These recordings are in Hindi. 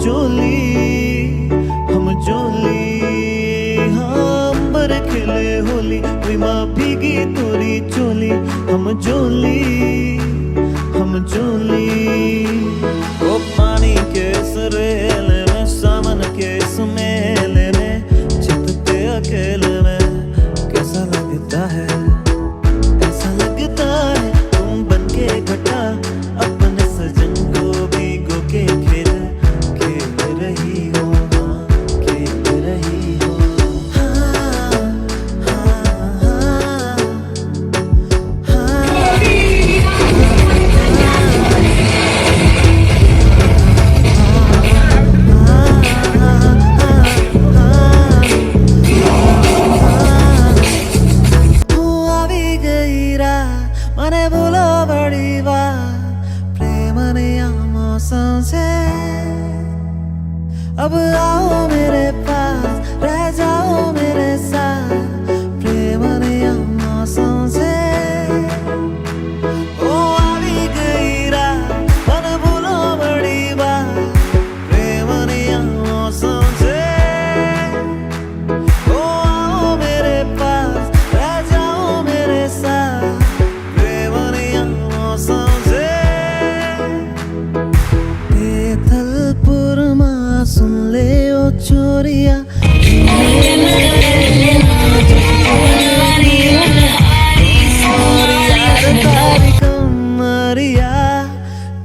जोली हाँ अंबर खिले होली कोई माँ भीगी तोरी चोली हम जोली ओ पानी के सरेले में सावन के सुमेले में छत पे अकेले में कैसा लगता है, ऐसा लगता है तुम बनके घटा अपने सजन को भिगो के खेल रही हो, खेल रही हो। मने बोलो बड़ी बात प्रेम ने मौसम से अब आओ मेरे पास रह जाओ मेरे साथ प्रेम ने मौसम से ओ आवी गई रात मने बोलो बड़ी बात प्रेम ने मौसम से ओ आओ मेरे पास रह जाओ मेरे साथ सुन ले ओ चोरिया कमरिया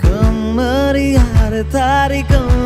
कमरिया तारी कम